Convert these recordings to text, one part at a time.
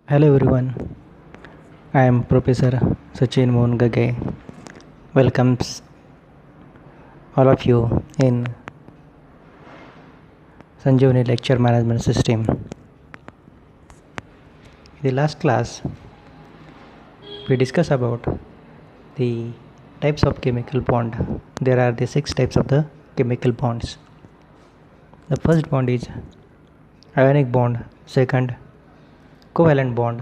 Hello everyone, I am Professor Sachin Mohan Gage. Welcomes all of you in Sanjeevani Lecture Management System. In the last class, we discussed about the types of chemical bond. There are the 6 types of the chemical bonds. The first bond is ionic bond, second covalent bond,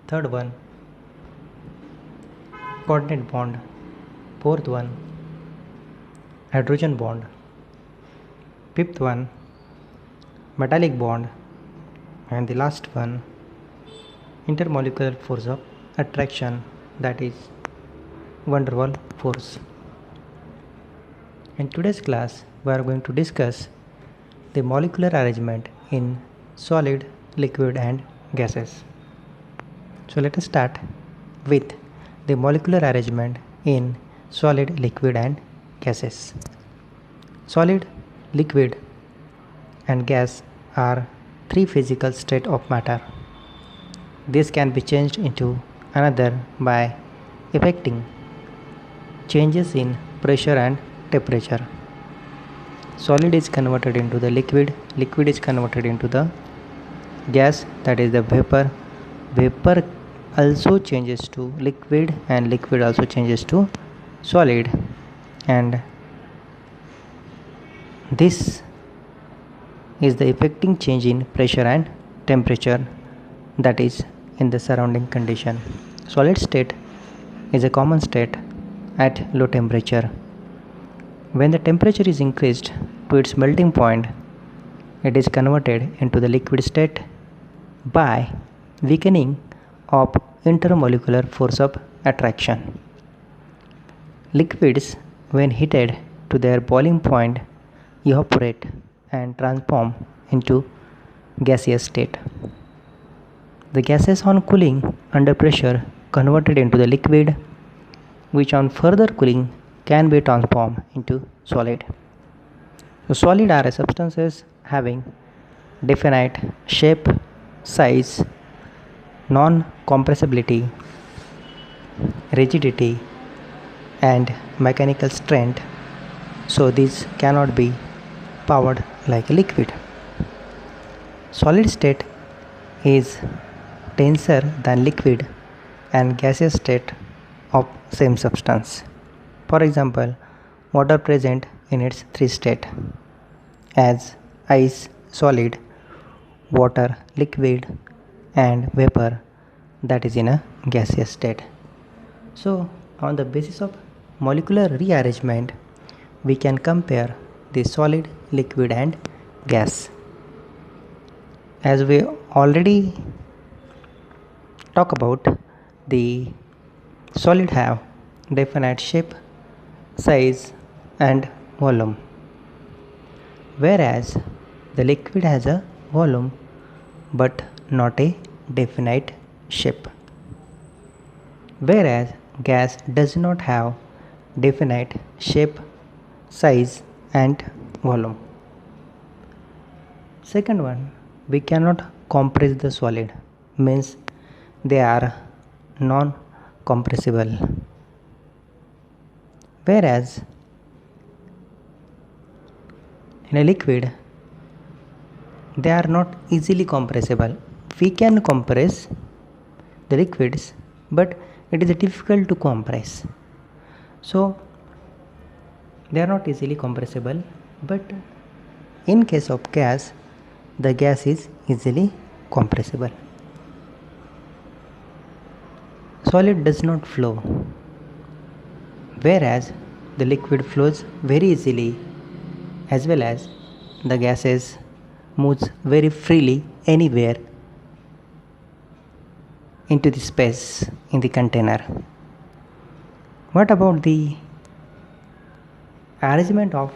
third one coordinate bond, fourth one hydrogen bond, fifth one metallic bond, and the last one intermolecular force of attraction, that is van der Waals force. In today's class, we are going to discuss the molecular arrangement in solid, liquid, and gases. So let us start with the molecular arrangement in solid, liquid, and gases. Solid, liquid, and gas are three physical states of matter. This can be changed into another by effecting changes in pressure and temperature. Solid is converted into the liquid, liquid is converted into the gas, that is the vapor. Vapor also changes to liquid and liquid also changes to solid, and this is the effecting change in pressure and temperature, that is in the surrounding condition. Solid state is a common state at low temperature. When the temperature is increased to its melting point, it is converted into the liquid state by weakening of intermolecular force of attraction. Liquids, when heated to their boiling point, evaporate and transform into gaseous state. The gases on cooling under pressure converted into the liquid, which on further cooling can be transformed into solid. So solid are substances having definite shape, size, non-compressibility, rigidity, and mechanical strength, so these cannot be powered like a liquid. Solid state is denser than liquid and gaseous state of same substance. For example, water present in its three states as ice, solid, water, liquid, and vapor, that is in a gaseous state. So on the basis of molecular rearrangement, we can compare the solid, liquid, and gas. As we already talk about, the solid have definite shape, size, and volume, whereas the liquid has a volume but not a definite shape, whereas gas does not have definite shape, size, and volume. Second one, we cannot compress the solid, means they are non-compressible, whereas in a liquid they are not easily compressible. We can compress the liquids, but it is difficult to compress. So they are not easily compressible, but in case of gas, the gas is easily compressible. Solid does not flow, whereas the liquid flows very easily, as well as the gases moves very freely anywhere into the space in the container. What about the arrangement of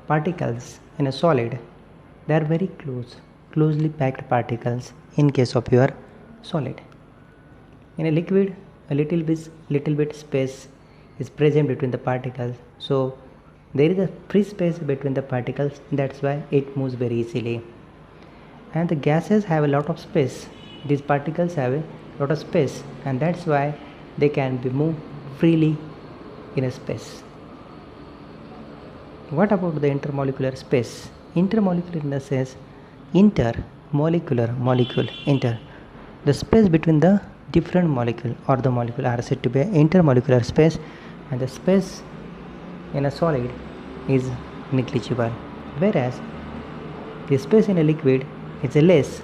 particles in a solid? They are very closely packed particles in case of your solid. In a liquid, a little bit space is present between the particles, so there is a free space between the particles, that's why it moves very easily. And the gases have a lot of space these particles have a lot of space, and that's why they can be moved freely in a space. What about the intermolecular space? Intermolecular in the sense intermolecular molecule, the space between the different molecule or the molecule are said to be intermolecular space, and the space in a solid is negligible, whereas the space in a liquid is less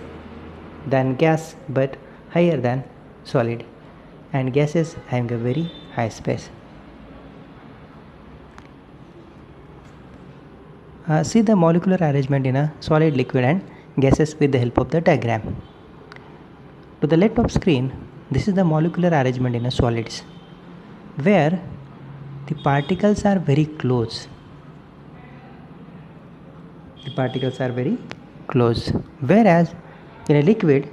than gas but higher than solid, and gases having a very high space. See the molecular arrangement in a solid, liquid and gases with the help of the diagram. To the left of screen, this is the molecular arrangement in a solids, where the particles are very close. The particles are very close, whereas in a liquid,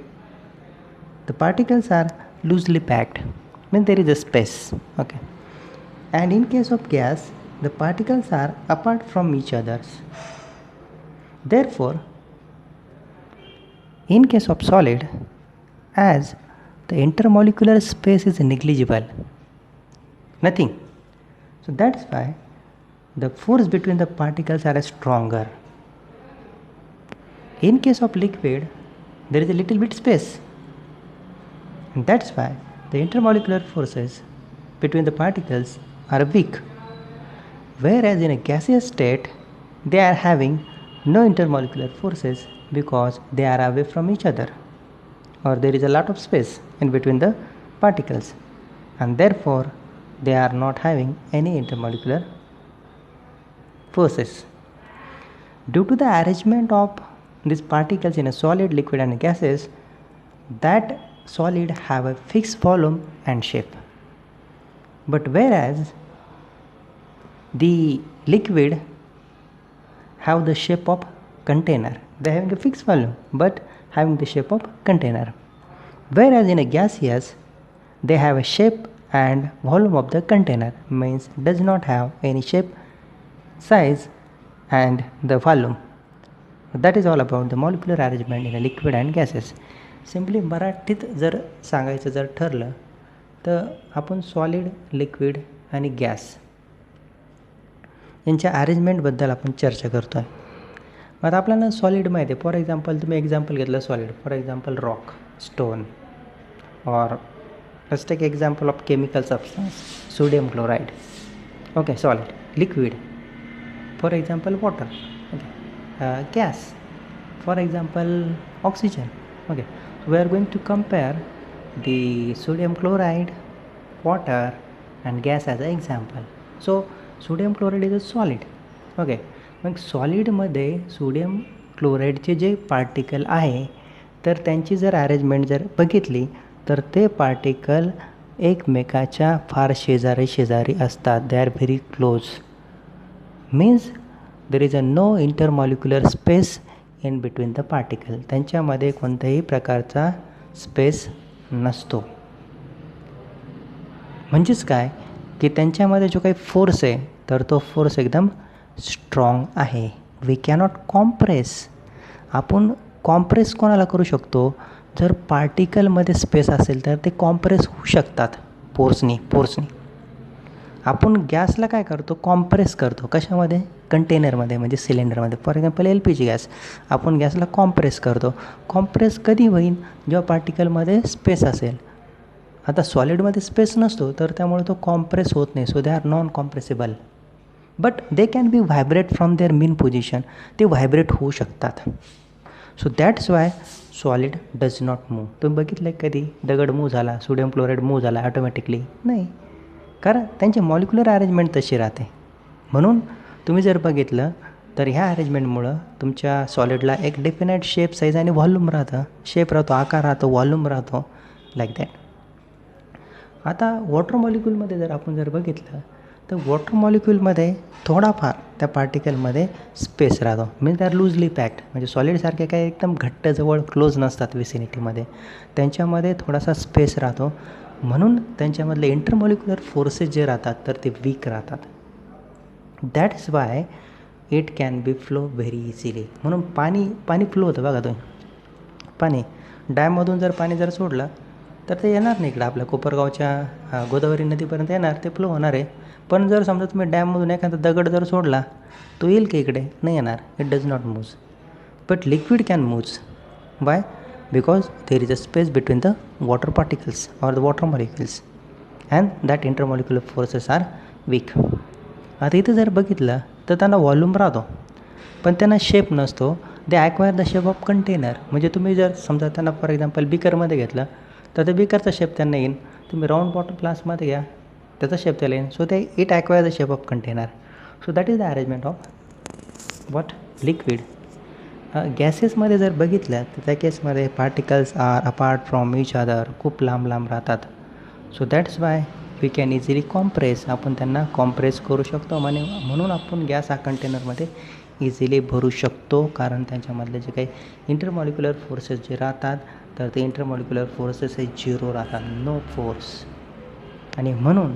the particles are loosely packed, means there is a space. Okay, and in case of gas, the particles are apart from each other. Therefore, in case of solid, as the intermolecular space is negligible, nothing, so that's why the force between the particles are stronger. In case of liquid, there is a little bit space, and that's why the intermolecular forces between the particles are weak, whereas in a gaseous state they are having no intermolecular forces because they are away from each other, or there is a lot of space in between the particles, and therefore they are not having any intermolecular forces. Due to the arrangement of these particles in a solid, liquid and gases, that solid have a fixed volume and shape, but whereas the liquid have the shape of container, they having a fixed volume but having the shape of container, whereas in a gaseous they have a shape and volume of the container, means does not have any shape, size and the volume. That is all about the molecular arrangement in a liquid and gases. Simply मराठीत जर सांगायचं जर ठरलं तर आपण solid, liquid आणि gas यांच्या अरेंजमेंटबद्दल आपण चर्चा करतो आहे. मग आता आपल्याला सॉलिड माहिती आहे. फॉर एक्झाम्पल तुम्ही एक्झाम्पल घेतलं solid, for example rock, stone, और let's take example of chemical substance, sodium chloride. Okay, solid. Liquid, for example water. Okay, gas, for example oxygen. Okay, we are going to compare the sodium chloride, water and gas as an example. So sodium chloride is a solid. Okay, मग सॉलिडमध्ये sodium क्लोराईडचे जे particle आहे तर त्यांची जर arrangement जर बघितली तर ते पार्टिकल एकमेकाच्या फार शेजारी शेजारी असतात. They are very close, means there is a no intermolecular space in between the particle. त्यांच्यामध्ये कोणत्याही प्रकारचा स्पेस नसतो. म्हणजेच काय की त्यांच्यामध्ये जो काही फोर्स आहे तर तो फोर्स एकदम स्ट्रॉंग आहे. We cannot compress. आपण कॉम्प्रेस कोणाला करू शकतो? जर पार्टिकलमध्ये स्पेस असेल तर ते कॉम्प्रेस होऊ शकतात फोर्सनी. आपण गॅसला काय करतो? कॉम्प्रेस करतो. कशामध्ये? कंटेनरमध्ये, म्हणजे सिलेंडरमध्ये. फॉर एक्झाम्पल LPG गॅस, आपण गॅसला कॉम्प्रेस करतो. कॉम्प्रेस कधी होईल? जेव्हा पार्टिकलमध्ये स्पेस असेल. आता सॉलिडमध्ये स्पेस नसतो तर त्यामुळे तो कॉम्प्रेस होत नाही. So they are non compressible, but they can be vibrate from their mean position. ते व्हायब्रेट होऊ शकतात. So that's why solid does not move. तुम्ही बघितलं कधी दगड मूव्ह झाला, सोडियम क्लोराईड मूव्ह झाला ऑटोमॅटिकली? नाही, कारण त्यांची मॉलिक्युलर अरेंजमेंट तशी राहते. म्हणून तुम्ही जर बघितलं तर ह्या अरेंजमेंटमुळं तुमच्या सॉलिडला एक डेफिनेट शेप, साईज आणि व्हॉल्यूम राहतं. शेप राहतो, आकार राहतो, व्हॉल्यूम राहतो, लाईक दॅट. आता वॉटर मॉलिक्यूलमध्ये जर आपण जर बघितलं तर वॉटर मॉलिक्यूलमध्ये थोडाफार त्या पार्टिकलमध्ये स्पेस राहतो. Means they are loosely packed. म्हणजे सॉलिडसारखे काही एकदम घट्ट जवळ क्लोज नसतात विसिनिटीमध्ये. त्यांच्यामध्ये थोडासा स्पेस राहतो. म्हणून त्यांच्यामधले इंटरमॉलिक्युलर फोर्सेस जे राहतात तर ते वीक राहतात. That's why it can be flow very easily. म्हणून पाणी फ्लो होतं बघा तुम्ही. पाणी डॅममधून जर पाणी जर सोडलं तर ते येणार नाही इकडं आपल्या कोपरगावच्या गोदावरी नदीपर्यंत येणार, ते फ्लो होणार आहे. पण जर समजा तुम्ही डॅममधून एखादा दगड जर सोडला तो येईल की इकडे? नाही येणार. It does not move. But liquid can move. Why? Because there is a space between the water particles or the water molecules and that intermolecular forces are weak. आता इथे जर बघितलं तर त्यांना व्हॉल्यूम राहतो पण त्यांना शेप नसतो. They acquire the shape of container. म्हणजे तुम्ही जर समजा त्यांना फॉर एक्झाम्पल बिकरमध्ये घेतलं तर त्या बिकरचा शेप त्यांना येईल. तुम्ही राऊंड वॉटर ग्लासमध्ये घ्या त्याचा शेप त्याला येईल. सो ते it acquire the shape of container. So that is the arrangement of what liquid. गॅसेसमध्ये जर बघितलं तर त्या केसमध्ये particles are apart from each other, खूप लांब लांब राहतात. So that's why we can easily compress. आपण त्यांना कॉम्प्रेस करू शकतो म्हणून आपण गॅस हा कंटेनरमध्ये इझिली भरू शकतो, कारण त्यांच्यामधले जे काही इंटरमॉलिक्युलर फोर्सेस जे राहतात तर ते इंटरमॉलिक्युलर फोर्सेस हे 0 राहतात, नो फोर्स. आणि म्हणून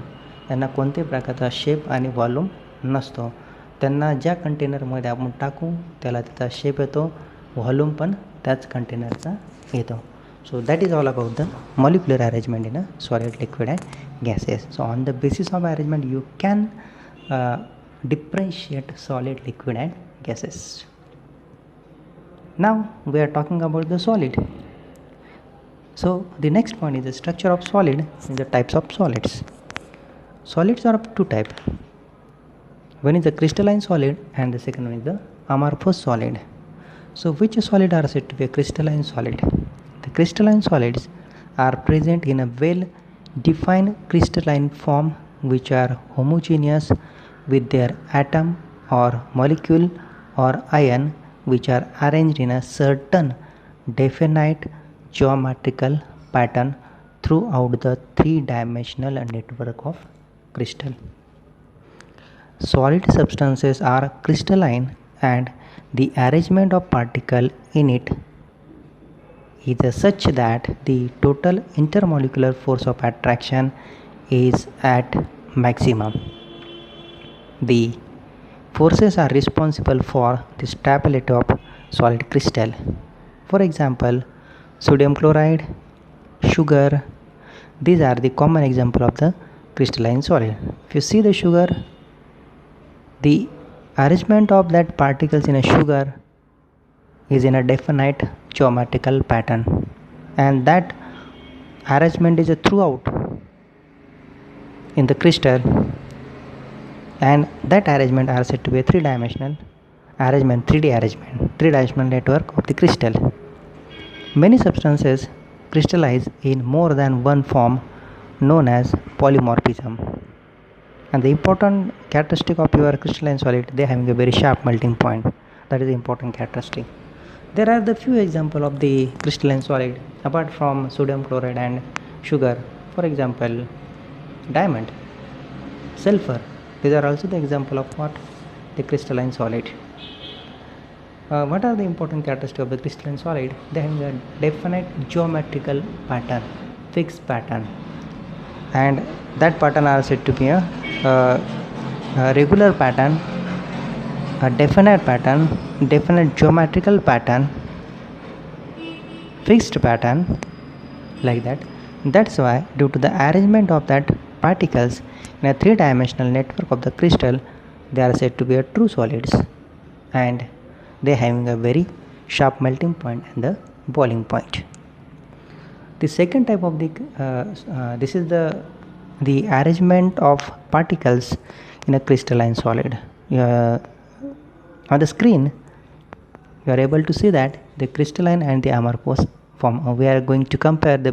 त्यांना कोणत्याही प्रकारचा शेप आणि व्हॉल्यूम नसतो. त्यांना ज्या कंटेनरमध्ये आपण टाकू त्याला त्याचा शेप येतो, व्हॉल्यूम पण त्याच कंटेनरचा येतो. So that is all about the molecular arrangement in a solid, liquid and gases. So on the basis of arrangement you can differentiate solid, liquid and gases. Now we are talking about the solid. So the next point is the structure of solid and the types of solids. Solids are of two types. One is the crystalline solid and the second one is the amorphous solid. So which solid are said to be a crystalline solid? The crystalline solids are present in a well-defined crystalline form which are homogeneous with their atom or molecule or ion which are arranged in a certain definite geometrical pattern throughout the three-dimensional network of crystal. Solid substances are crystalline and the arrangement of particles in it is such that the total intermolecular force of attraction is at maximum. The forces are responsible for the stability of solid crystal. For example, sodium chloride, sugar, these are the common example of the crystalline solid. If you see the sugar, the arrangement of that particles in a sugar is in a definite geometrical pattern, and that arrangement is throughout in the crystal, and that arrangement are said to be a three-dimensional arrangement, 3D arrangement, three-dimensional network of the crystal. Many substances crystallize in more than one form known as polymorphism, and the important characteristic of your crystalline solid, they having a very sharp melting point. That is the important characteristic. There are the few examples of the crystalline solid apart from sodium chloride and sugar. For example, diamond, sulfur, these are also the example of what? The crystalline solid. What are the important characteristics of the crystalline solid? They have a definite geometrical pattern, fixed pattern, and that pattern are said to be a regular pattern, a definite pattern, definite geometrical pattern, fixed pattern, like that. That's why due to the arrangement of that particles in a three-dimensional network of the crystal, they are said to be a true solids, and they having a very sharp melting point and the boiling point. The second type of this is the arrangement of particles in a crystalline solid. On the screen you are able to see that the crystalline and the amorphous form. We are going to compare the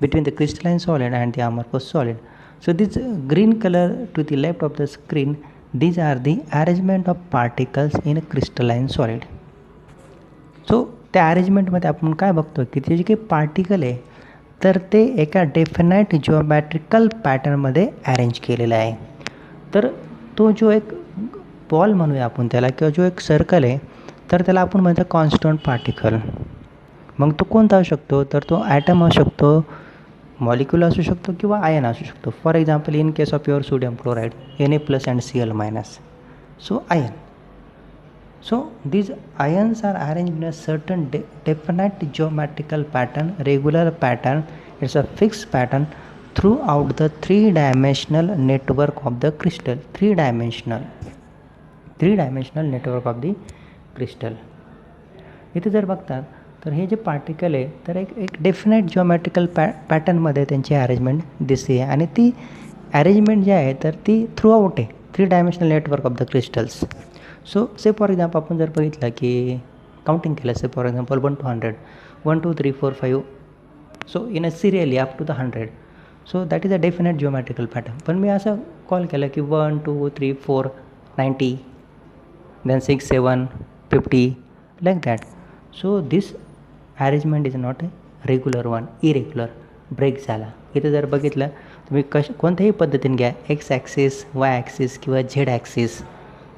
between the crystalline solid and the amorphous solid. So this green color to the left of the screen, these are the arrangement of particles in a crystalline solid. So त्या अरेंजमेंटमध्ये आपण काय बघतो की ते जे काही particle आहे तर ते एका डेफिनाइट जिओमॅट्रिकल पॅटर्नमध्ये अरेंज केलेला आहे. तर तो जो एक बॉल म्हणूया आपण त्याला, किंवा जो एक सर्कल आहे तर त्याला आपण म्हणतो कॉन्स्टंट पार्टिकल. मग तो कोणता असू शकतो? तर तो ॲटम असू शकतो, मॉलिक्यूल असू शकतो किंवा आयन असू शकतो. For example in case of your sodium chloride Na+ and Cl-. So ion. So these ions are arranged in a certain definite geometrical pattern, regular pattern. It's a fixed pattern throughout the three-dimensional network of the crystal. Three-dimensional network of the crystal. इथे जर बघतात तर हे जे particle आहे तर एक definite geometrical पॅटर्नमध्ये त्यांची arrangement दिसते आहे आणि ती अरेंजमेंट जी आहे तर ती थ्रू आउट आहे three dimensional network of the crystals. So say for example आपण जर बघितलं की काउंटिंग केलं say for example 1 to 100 1 2 3 4 5 so in a serially up to the 100. So that is a definite geometrical pattern. पण मी असं call केलं की 1 2 3 4 90 then 6 7 50 like that. So this arrangement is not a regular one, irregular, break झाला. इथे जर बघितलं तुम्ही कोणत्याही पद्धतीने घ्या एक्स ॲक्सिस वाय ॲक्सिस किंवा झेड ॲक्सिस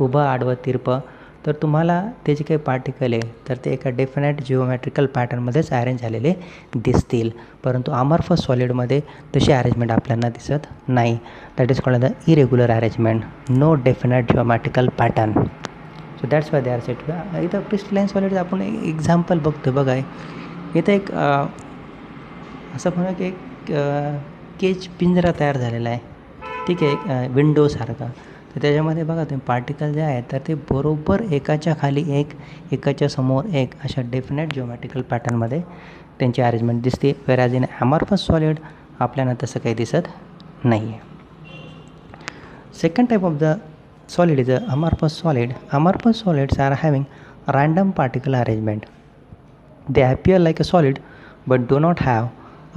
उभं आडवं तिरपं तर तुम्हाला ते जे काही पार्टिकल आहे तर ते एका डेफिनेट जिओमॅट्रिकल पॅटर्नमध्येच अरेंज झालेले दिसतील. परंतु अमॉर्फस सॉलिडमध्ये तशी अरेंजमेंट आपल्याला दिसत नाही. That is called the irregular arrangement, no definite geometrical pattern. So that's why they are set. इथं क्रिस्टलाइन सॉलिड आपण एक एक्झाम्पल बघतो बघा. इथं एक असं म्हणा की एक केज पिंजरा तयार झालेला आहे, ठीक आहे, विंडोसारखा. तर त्याच्यामध्ये बघा तुम्ही पार्टिकल जे आहे तर ते बरोबर एकाच्या खाली एक एकाच्या समोर एक अशा डेफिनेट जिओमॅट्रिकल पॅटर्नमध्ये त्यांची अरेंजमेंट दिसते. वेअरॅज इन अमॉर्फस सॉलिड आपल्याला तसं काही दिसत नाही आहे. Second type of the solid is a amorphous solid. Amorphous solids are having random particle arrangement. They appear like a solid but do not have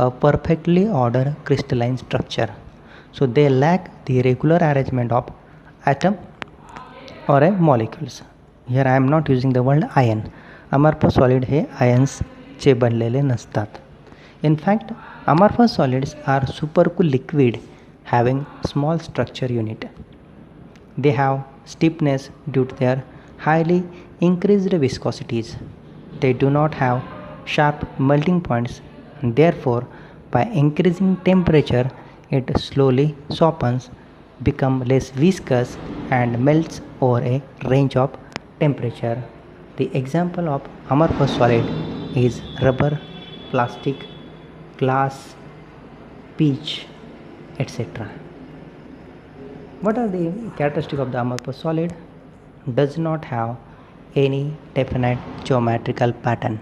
a perfectly ordered crystalline structure. So they lack the regular arrangement of atom or a molecules. Here I am not using the word ion. Amorphous solid hey ions चे बनलेले नसतात. In fact, amorphous solids are supercool liquid having small structure unit. They have stiffness due to their highly increased viscosities. They do not have sharp melting points, and therefore by increasing temperature it slowly softens, becomes less viscous and melts over a range of temperature. The example of amorphous solid is rubber, plastic, glass, peach, etc. What are the characteristics of the amorphous solid? Does not have any definite geometrical pattern.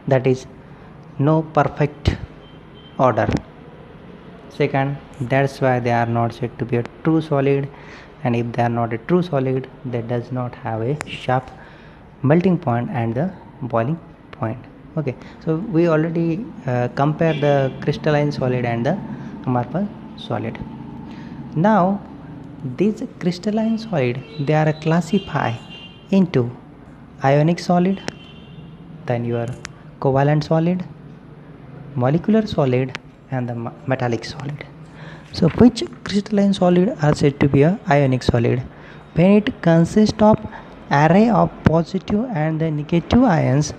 That is, no perfect order. Second, that's why they are not said to be a true solid. And if they are not a true solid, they does not have a sharp melting point and the boiling point. Okay, so we already compare the crystalline solid and the amorphous solid. Now these crystalline solid they are classified into ionic solid, then your covalent solid, molecular solid and the metallic solid. So which crystalline solid are said to be a ionic solid? When it consists of array of positive and the negative ions,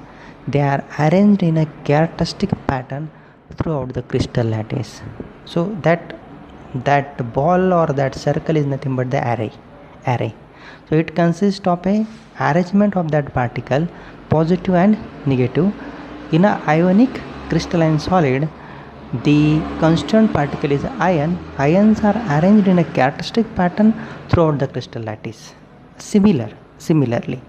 they are arranged in a characteristic pattern throughout the crystal lattice. So that ball or that circle is nothing but the array. So it consists of a arrangement of that particle positive and negative. In a ionic crystalline solid, the constant particle is ion. Ions are arranged in a characteristic pattern throughout the crystal lattice. Similarly,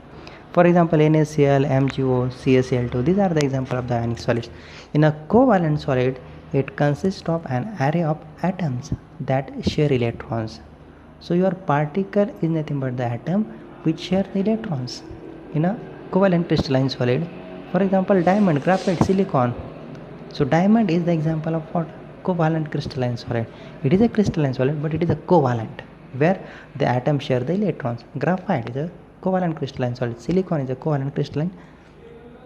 for example, NaCl, MgO, CaCl2, these are the example of the ionic solids. In a covalent solid, it consists of an array of atoms that share electrons. So your particle is nothing but the atom which share the electrons. In a covalent crystalline solid, for example, diamond, graphite, silicon. So diamond is the example of what? Covalent crystalline solid. It is a crystalline solid but it is a covalent where the atoms share the electrons. Graphite is a covalent crystalline solid. Silicon is a covalent crystalline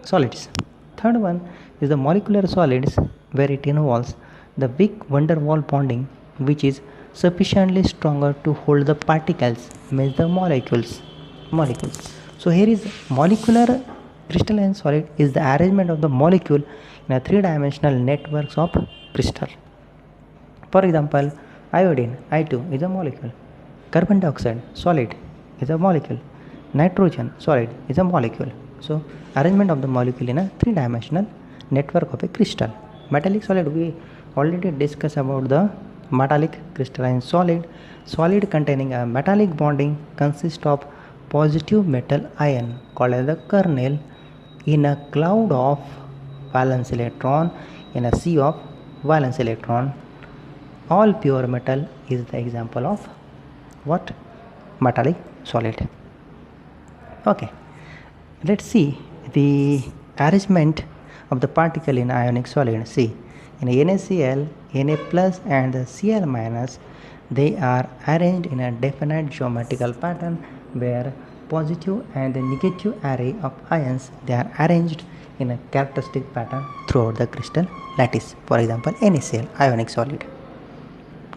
solids. Third one is the molecular solids, where it involves the weak van der Waals bonding which is sufficiently stronger to hold the particles, means the molecules. So here is molecular crystalline solid is the arrangement of the molecule in a three-dimensional networks of crystal. For example, iodine, I2 is a molecule. Carbon dioxide, solid, is a molecule. Nitrogen solid is a molecule. So arrangement of the molecule in a three-dimensional network of a crystal. Metallic solid, we already discussed about the metallic crystalline solid. Solid containing a metallic bonding consists of positive metal ion called as the kernel in a cloud of valence electron in a sea of valence electron. All pure metal is the example of what? Metallic solid. Okay, let's see the arrangement of the particle in ionic solid. See, in NaCl, Na plus and Cl minus, they are arranged in a definite geometrical pattern where positive and negative array of ions, they are arranged in a characteristic pattern throughout the crystal lattice. For example, NaCl, ionic solid.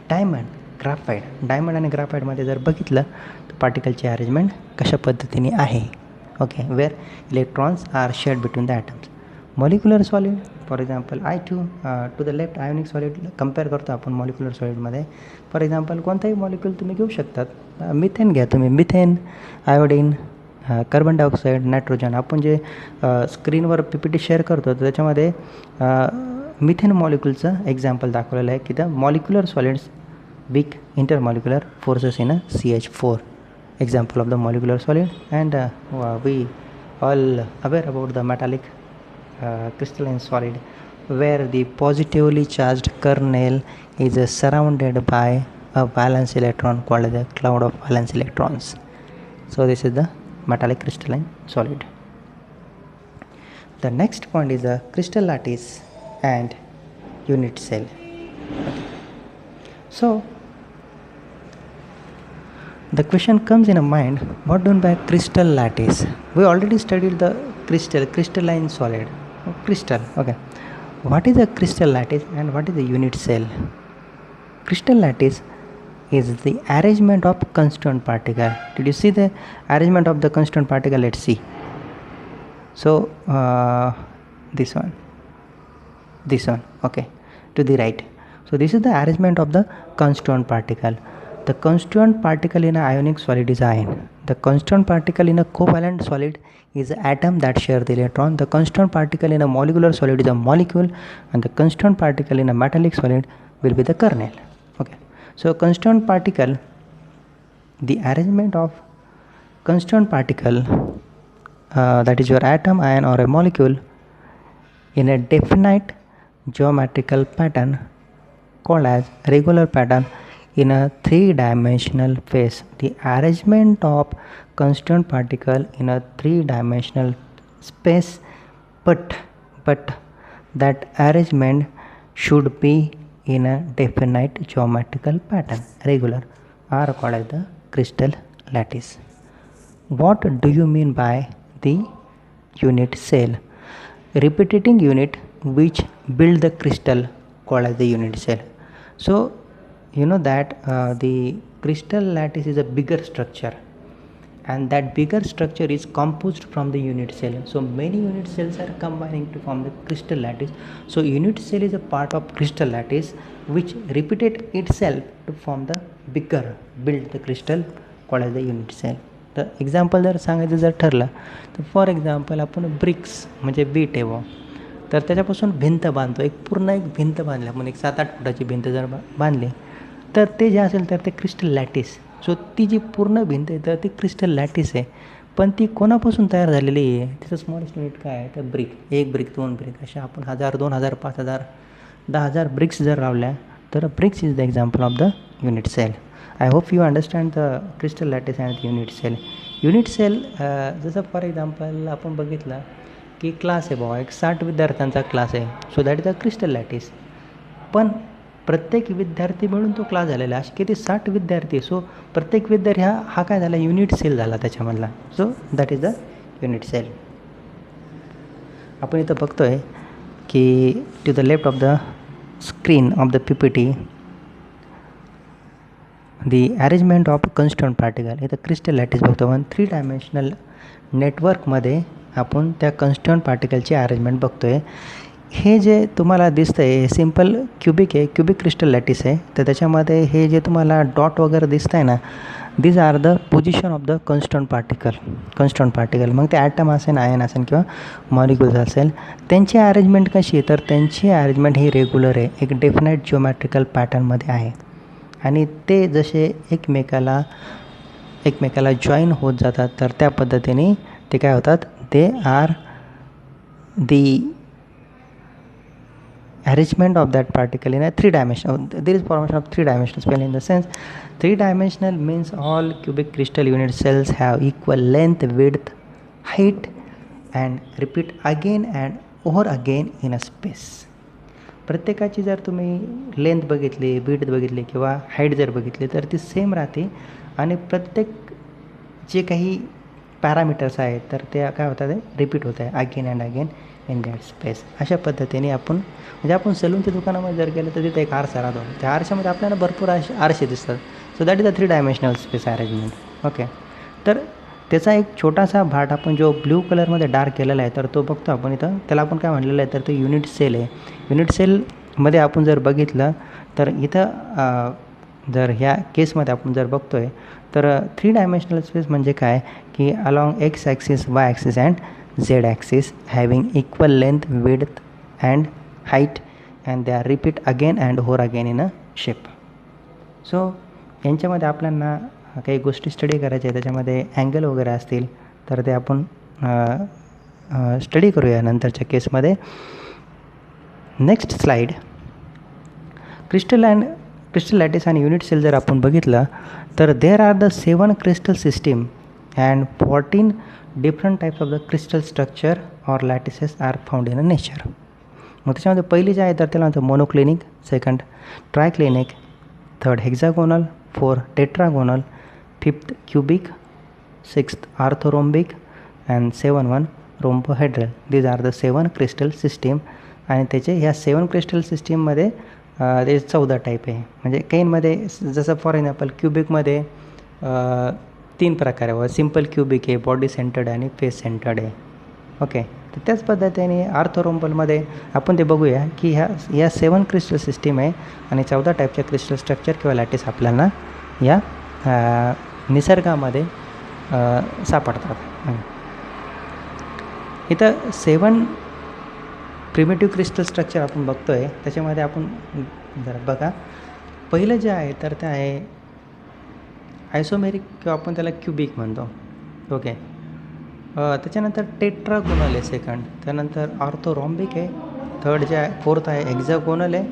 Diamond, graphite, diamond आणि ग्राफाईटमध्ये जर बघितलं तर पार्टिकलची arrangement कशा पद्धतीने आहे. Okay, where electrons are shared between the atoms. Molecular solid, for example I2 to the left ionic solid compare करतो आपण molecular सॉलिडमध्ये. फॉर एक्झाम्पल कोणताही मॉलिक्यूल तुम्ही घेऊ शकतात. मिथेन घ्या तुम्ही, methane, iodine, carbon dioxide, nitrogen. आपण जे स्क्रीनवर PPT शेअर करतो तर त्याच्यामध्ये मिथेन मॉलिक्यूलचं एक्झाम्पल दाखवलेलं आहे की the molecular solids weak intermolecular forces in a CH4, example of the molecular solid. And we all aware about the metallic crystalline solid where the positively charged kernel is surrounded by a valence electron called the cloud of valence electrons. So this is the metallic crystalline solid. The next point is the crystal lattice and unit cell. So the question comes in a mind, what do you mean by crystal lattice? We already studied the crystalline solid, crystal. Okay, what is a crystal lattice and what is the unit cell? Crystal lattice is the arrangement of constituent particle. Did you see the arrangement of the constituent particle? Let's see. So this one, okay, to the right. So this is the arrangement of the constituent particle. The constituent particle in an ionic solid is ion. The constituent particle in a covalent solid is an atom that share the electron. The constituent particle in a molecular solid is a molecule, and the constituent particle in a metallic solid will be the kernel. Okay. So constituent particle, the arrangement of constituent particle, that is your atom, ion or a molecule, in a definite geometrical pattern called as regular pattern in a three-dimensional space. The arrangement of constituent particle in a three-dimensional space, but that arrangement should be in a definite geometrical pattern, regular, are called as the crystal lattice. What do you mean by the unit cell? Repeating unit which build the crystal called as the unit cell. So you know that the crystal lattice is a bigger structure, and that bigger structure is composed from the unit cell. So many unit cells are combining to form the crystal lattice. So unit cell is a part of crystal lattice which repeated itself to form the bigger, build the crystal called as the unit cell. The example जर सांगायचं जर ठरलं तर for example आपण BRICS म्हणजे beat आहे व तर त्याच्यापासून भिंत बांधतो, पूर्ण एक भिंत बांधली आपण, एक 7-8 फुटाची भिंत जर बांधली तर ते जे असेल तर ते क्रिस्टल लॅटिस. सो ती जी पूर्ण भिंत आहे तर ती क्रिस्टल लॅटिस आहे, पण ती कोणापासून तयार झालेली आहे? तिचं स्मॉलेस्ट युनिट काय आहे? तर ब्रिक. 1 ब्रिक, 2 ब्रिक, अशा आपण 1000, 2000, 5000, 10000 ब्रिक्स जर लावल्या तर bricks is the example of the unit cell. I hope you understand the crystal lattice and unit cell. Unit cell जसं फॉर एक्झाम्पल आपण बघितलं की क्लास आहे बाबा, एक 60 विद्यार्थ्यांचा क्लास आहे, सो that is a crystal lattice. पण प्रत्येक विद्यार्थी मिळून तो क्लास झालेला आहे, असे किती 60 विद्यार्थी. सो प्रत्येक विद्यार्थी हा काय झाला? युनिट सेल झाला त्याच्यामधला. So that is the unit cell. आपण इथं बघतोय की to the left of the screen of the PPT the arrangement of constant particle. इथं क्रिस्टल लॅटिस बघतो, पण 3 डायमेन्शनल नेटवर्कमध्ये आपण त्या कन्स्टंट पार्टिकलची अरेंजमेंट बघतोय. हे जे तुम्हाला दिसतं आहे हे सिम्पल क्युबिक आहे, क्युबिक क्रिस्टल लॅटिस आहे. तर त्याच्यामध्ये हे जे तुम्हाला डॉट वगैरे दिसतं आहे ना, these are the position of the constant particle मग ते ॲटम असेल, आयन असेल किंवा मॉलिक्युल्स असेल, त्यांची अरेंजमेंट कशी आहे तर त्यांची अरेंजमेंट ही रेग्युलर आहे, एक डेफिनेट जिओमॅट्रिकल पॅटर्नमध्ये आहे. आणि ते जसे एकमेकाला जॉईन होत जातात तर त्या पद्धतीने ते काय होतात, they are the arrangement of that particle in a 3-dimensional. There is formation of 3-dimensional spell in the sense 3-dimensional means all cubic crystal unit cells have equal length, width, height and repeat again and over again in a space. प्रत्येकाची जर तुम्ही length बघितली, width बघितली किंवा height जर बघितली तर ती सेम राहते आणि प्रत्येक जे काही पॅरामीटर्स आहेत तर ते काय होतात, रिपीट होत आहे again and again in that space. अशा पद्धतीने आपण सलूनच्या दुकानामध्ये जर गेलं तर तिथे एक आरसा राहतो, त्या आरशामध्ये आपल्याला भरपूर आरसे दिसतात. सो that is a 3-dimensional space arrangement. Okay, तर त्याचा एक छोटासा भाग आपण जो ब्ल्यू कलरमध्ये डार्क केलेला आहे तर तो बघतो आपण इथं. त्याला आपण काय म्हणलेलं आहे तर ते युनिट सेल आहे. युनिट सेलमध्ये आपण जर बघितलं तर इथं जर ह्या केसमध्ये आपण जर बघतो आहे तर 3-dimensional स्पेस म्हणजे काय की along X axis, Y axis and Z axis having equal length, width and height and they are repeat again and over again in a shape. So यांच्यामध्ये आपल्याला काही गोष्टी स्टडी करायच्या आहे, त्याच्यामध्ये अँगल वगैरे असतील तर ते आपण स्टडी करूया नंतरच्या केसमध्ये. Next slide. क्रिस्टल लॅटिस आणि युनिट सेल जर आपण बघितलं तर there are the 7 crystal system and 14 different types of the crystal structure or lattices are found in a nature. मग त्याच्यामध्ये पहिली जे आहे तर त्याला म्हणतं monoclinic, second triclinic, third hexagonal, 4 tetragonal, 5th cubic, 6th orthorhombic and 7th rhombohedral. These are the 7 crystal system. आणि त्याचे ह्या 7 क्रिस्टल सिस्टीममध्ये ते 14 टाईप आहे. म्हणजे काहींमध्ये जसं फॉर एक्झाम्पल क्युबिकमध्ये 3 प्रकार आहे, सिम्पल क्युबिक आहे, बॉडी सेंटर्ड आणि फेस सेंटर्ड आहे. ओके, तर त्याच पद्धतीने आर्थोरोम्बलमध्ये आपण ते बघूया की ह्या 7 क्रिस्टल सिस्टीम आहे आणि 14 टाईपच्या क्रिस्टल स्ट्रक्चर किंवा लॅटिस आपल्याला या निसर्गामध्ये सापडतात. इथं 7 प्रिमिटिव्ह क्रिस्टल स्ट्रक्चर आपण बघतो आहे. त्याच्यामध्ये आपण जरा बघा, पहिलं जे आहे तर ते आहे आयसोमेरिक किंवा आपण त्याला क्युबिक म्हणतो. ओके, त्याच्यानंतर टेट्रागोनल आहे सेकंड, त्यानंतर ऑर्थोरॉम्बिक आहे, थर्ड जे आहे 4th आहे हेक्झागोनल आहे,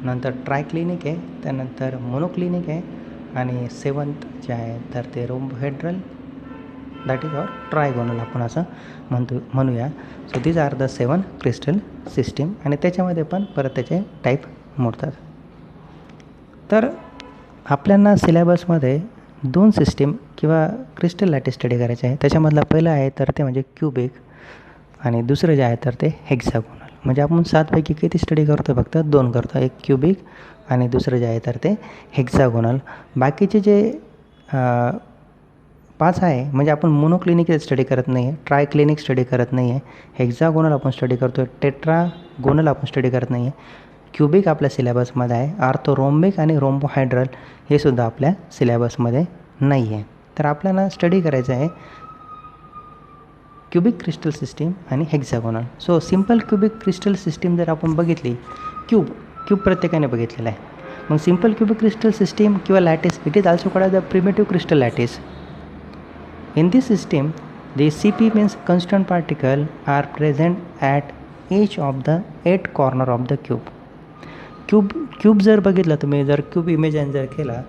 नंतर ट्रायक्लिनिक आहे, त्यानंतर मोनोक्लिनिक आहे आणि 7th जे आहे तर ते rhombohedral, that is or trigonal आपण असं म्हणूया. So these are the 7 crystal system. आणि त्याच्यामध्ये पण परत त्याचे टाईप मोडतात. तर आपल्याला सिलेबसमध्ये 2 सिस्टीम किंवा क्रिस्टल लॅटिस स्टडी करायचे आहे. त्याच्यामधला पहिलं आहे तर ते म्हणजे क्युबिक आणि दुसरं जे आहे तर ते हेक्झागोनल. म्हणजे आपण 7पैकी किती स्टडी करतो, फक्त 2 करतो, एक क्युबिक आणि दुसरं जे आहे तर ते हेक्झागोनल. बाकीचे जे 5 आहे म्हणजे आपण मोनोक्लिनिक स्टडी करत नाही आहे, ट्रायक्लिनिक स्टडी करत नाही आहे, हेक्झागोनल आपण स्टडी करतो आहे, टेट्रागोनल आपण स्टडी करत नाही आहे, क्युबिक आपल्या सिलेबसमध्ये आहे, आर्थोरोम्बिक आणि रोम्बोहायड्रल हे सुद्धा आपल्या सिलेबसमध्ये नाही आहे. तर आपल्याला स्टडी करायचं आहे क्युबिक क्रिस्टल सिस्टीम आणि hexagonal. So simple cubic crystal system जर आपण बघितली, क्यूब प्रत्येकाने बघितलेला आहे. मग सिम्पल क्युबिक क्रिस्टल सिस्टीम किंवा lattice, it is also called the primitive crystal lattice. In this system, the CP means constant particle are present at each of the 8 corner of the cube. Cube जर बघितलं तुम्ही, जर cube imagine जर केला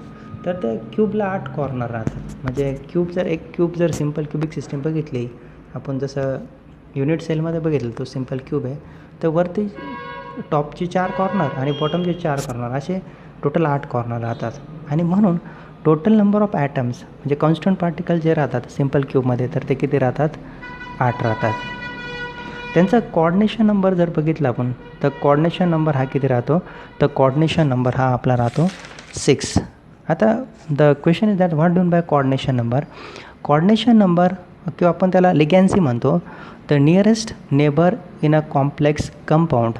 तर त्या क्यूबला 8 corner राहतात. म्हणजे एक क्यूब जर सिम्पल क्युबिक सिस्टीम बघितली आपण, जसं युनिट सेलमध्ये बघितलं तो सिम्पल क्यूब आहे, तर वरती टॉपची 4 कॉर्नर आणि बॉटमचे 4 कॉर्नर असे टोटल 8 कॉर्नर राहतात. आणि म्हणून टोटल नंबर ऑफ ॲटम्स म्हणजे कॉन्स्टंट पार्टिकल जे राहतात सिम्पल क्यूबमध्ये तर ते किती राहतात, 8 राहतात. त्यांचा कॉर्डिनेशन नंबर जर बघितला आपण तर कॉर्डिनेशन नंबर हा किती राहतो, तर कॉर्डिनेशन नंबर हा आपला राहतो 6. आता the question is that what done by coordination number. Coordination number किंवा आपण त्याला लिगॅन्सी म्हणतो, the nearest neighbour in a complex compound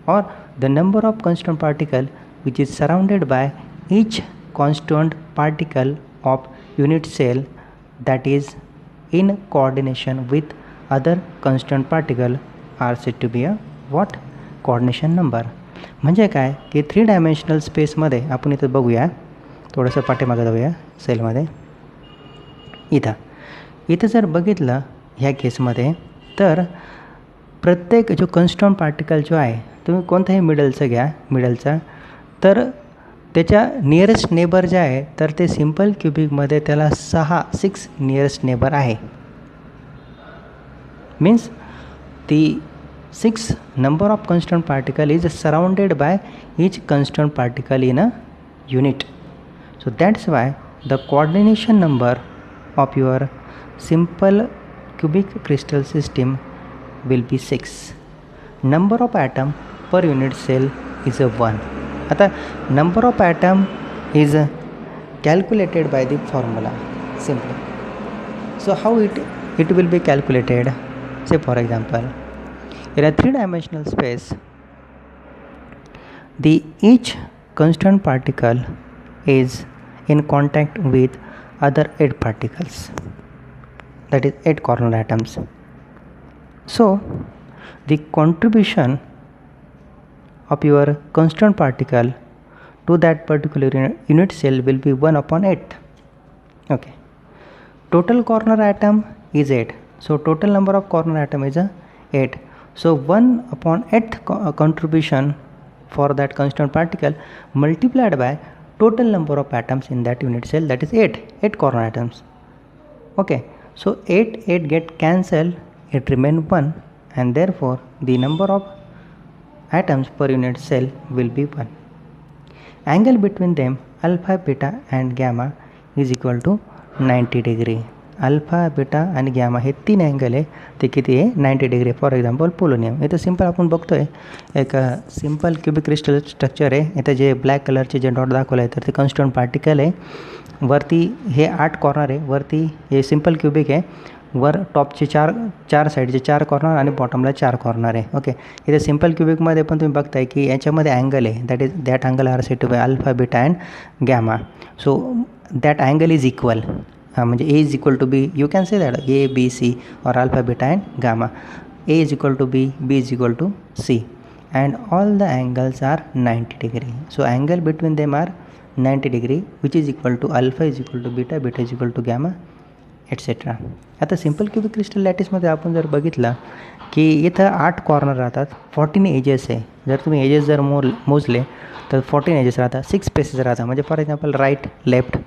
और the number of constant particle which is surrounded by each constant particle of unit cell that is in coordination with other constant particle are said to be a what? Coordination number. म्हणजे काय की 3 dimensional स्पेसमध्ये आपण इथं बघूया, थोडंसं पाठीमागं जाऊया सेलमध्ये. इथं जर बघितलं ह्या केसमध्ये तर प्रत्येक जो कन्स्टंट पार्टिकल जो आहे, तुम्ही कोणताही मिडलचं घ्या, मिडलचा, तर त्याच्या नियरेस्ट नेबर जे आहे तर ते सिम्पल क्युबिकमध्ये त्याला 6 नियरेस्ट नेबर आहे. Means the 6 number of constant particle is surrounded by each constant particle in a unit. So that's why the coordination number of your simple cubic crystal system will be 6. Number of atom per unit cell is a 1. आता number of atom is calculated by the formula simply. So how it will be calculated? Say for example, in a 3-dimensional space, each constant particle is in contact with other 8 particles, that is 8 corner atoms. So the contribution of your constant particle to that particular unit cell will be 1 upon 8. Okay. Total corner atom is 8. So total number of corner atom is 8. So 1 upon 8 contribution for that constant particle multiplied by total number of atoms in that unit cell, that is 8 corner atoms. Okay, so 8 get cancelled, it remain 1, and therefore the number of atoms per unit cell will be 1. Angle between them, alpha, beta and gamma is equal to 90 degree. Alpha, beta आणि gamma हे 3 angle आहे, ते किती आहे? 90 degree. For example polonium. इथं simple आपण बघतो आहे एक सिम्पल क्युबिक क्रिस्टल स्ट्रक्चर आहे. इथं जे ब्लॅक कलरचे जे डॉट दाखवलं आहे तर ते कॉन्स्टंट पार्टिकल आहे. वरती हे 8 कॉर्नर आहे, वरती हे सिम्पल क्युबिक आहे, वर टॉपचे चार साईडचे 4 कॉर्नर आणि बॉटमला 4 कॉर्नर आहे. ओके, इथे सिम्पल क्युबिकमध्ये पण तुम्ही बघताय की याच्यामध्ये अँगल आहे, that angle are set to by alpha, beta and gamma. So that angle is equal. म्हणजे A is equal to B, you can say that A, B, C or alpha, beta and gamma. A is equal to B, B is equal to C, and all the angles are 90 degree. So angle between them are 90 degree, which is equal to alpha is equal to beta, beta is equal to gamma, etc. आता simple cubic crystal लॅटिसमध्ये आपण जर बघितलं की इथं 8 corner राहतात, 14 edges आहे. जर तुम्ही एजेस जर मोजले तर 14 एजेस राहतात, 6 स्पेसेस राहतात. म्हणजे for example right, left,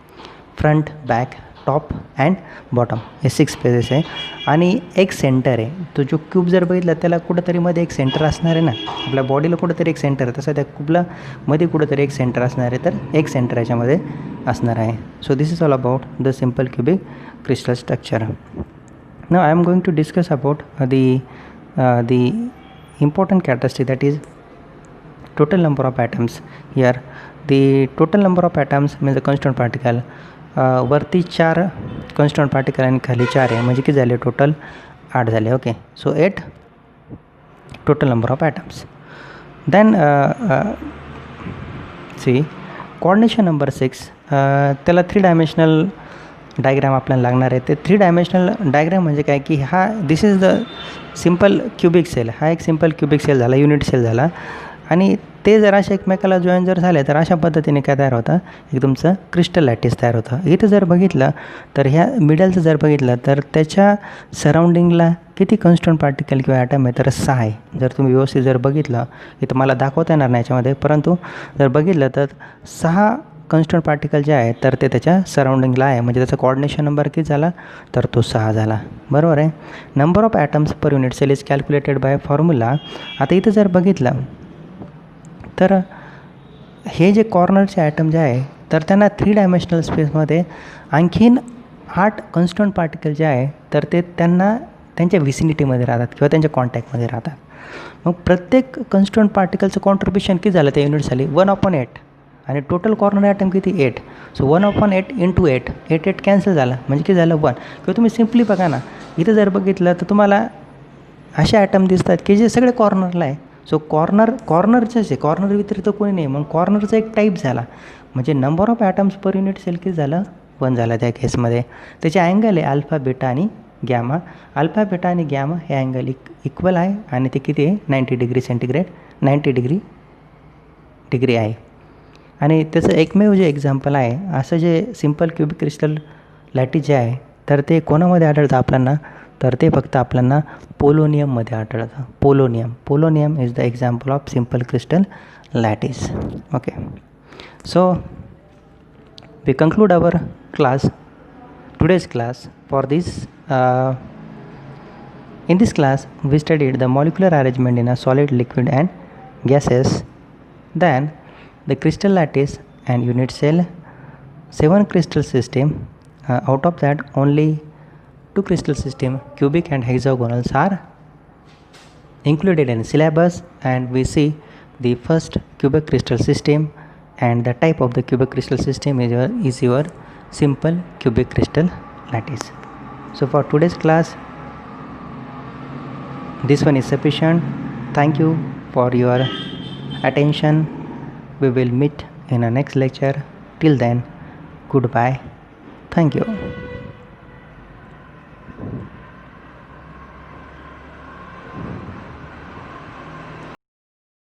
front, back, top and bottom हे 6 स्पेसेस आहे. आणि एक सेंटर आहे. तो जो क्यूब जर बघितला त्याला कुठंतरी मध्ये एक सेंटर असणार आहे ना, आपल्या बॉडीला कुठंतरी एक सेंटर आहे, तसं त्या क्यूबला मध्ये कुठंतरी एक सेंटर असणार आहे, तर एक सेंटर याच्यामध्ये असणार आहे. So this is all about the simple cubic crystal structure. Now I am going to discuss about the important characteristic, that is total number of atoms. Here the total number of atoms means the constant particle. वरती 4 constant particle आणि खाली 4 आहे, म्हणजे किती झाले? Total 8 झाले. Okay, so 8 total number of atoms. Then see coordination number 6, त्याला 3 dimensional diagram आपल्याला लागणार आहे. ते 3 डायमेन्शनल डायग्राम म्हणजे काय की this is the simple cubic cell. हा एक सिम्पल क्युबिक सेल झाला, युनिट सेल झाला, आणि ते जर अशा एकमेकाला जॉईन जर झाले तर अशा पद्धतीने काय तयार होतं? एक तुमचं क्रिस्टल लॅटिस तयार होतं. इथं जर बघितलं तर ह्या मिडलचं जर बघितलं तर त्याच्या सराउंडिंगला किती कॉन्स्टंट पार्टिकल किंवा ॲटम आहे? तर 6 आहे. जर तुम्ही व्यवस्थित जर बघितलं, इथं मला दाखवता येणार नाही याच्यामध्ये, परंतु जर बघितलं तर 6 कॉन्स्टंट पार्टिकल जे आहे तर ते त्याच्या सराउंडिंगला आहे. म्हणजे त्याचा कोऑर्डिनेशन नंबर किती झाला? तर तो 6 झाला. बरोबर आहे. Number of atoms per unit cell is calculated by formula. आता इथं जर बघितलं तर हे जे कॉर्नरचे ॲटम जे आहे तर त्यांना 3 डायमेन्शनल स्पेसमध्ये आणखीन 8 कॉन्स्टंट पार्टिकल जे आहे तर ते त्यांना त्यांच्या विसिनिटीमध्ये राहतात किंवा त्यांच्या कॉन्टॅक्टमध्ये राहतात. मग प्रत्येक कॉन्स्टंट पार्टिकलचं कॉन्ट्रिब्युशन किती झालं त्या युनिटसाठी? 1/8, आणि टोटल कॉर्नर ॲटम किती? 8. सो 1/8 इंटू 8 कॅन्सल झाला, म्हणजे किती झालं? 1. किंवा तुम्ही सिम्पली बघा ना, इथं जर बघितलं तर तुम्हाला असे ॲटम दिसतात की जे सगळे कॉर्नरला आहे. सो कॉर्नरचंच आहे, कॉर्नर व्यतिरिक्त कोणी नाही, मग कॉर्नरचा एक टाईप झाला. म्हणजे number of atoms per unit cell किती झालं? 1 झाला त्या केसमध्ये. त्याचे अँगल आहे अल्फा बीटा आणि गॅमा. अल्फा बीटा आणि गॅमा हे अँगल इक्वल आहे आणि ते किती आहे 90 डिग्री सेंटीग्रेड 90 डिग्री आहे. आणि त्याचं एकमेव जे एक्झाम्पल आहे असं जे सिम्पल क्युबिक क्रिस्टल लॅटिस जे आहे तर ते कोणामध्ये आढळतं आपल्याला, तर ते फक्त आपल्याला पोलोनियममध्ये आढळतं. Polonium is the example of simple crystal lattice. Okay, so we conclude our today's class. In this class we studied the molecular arrangement in a solid, liquid and gases, then the crystal lattice and unit cell, 7 crystal system. Out of that only 2 crystal system, cubic and hexagonals, are included in syllabus, and we see the first cubic crystal system, and the type of the cubic crystal system is your simple cubic crystal lattice. So for today's class this one is sufficient. Thank you for your attention. We will meet in a next lecture. Till then, goodbye. Thank you.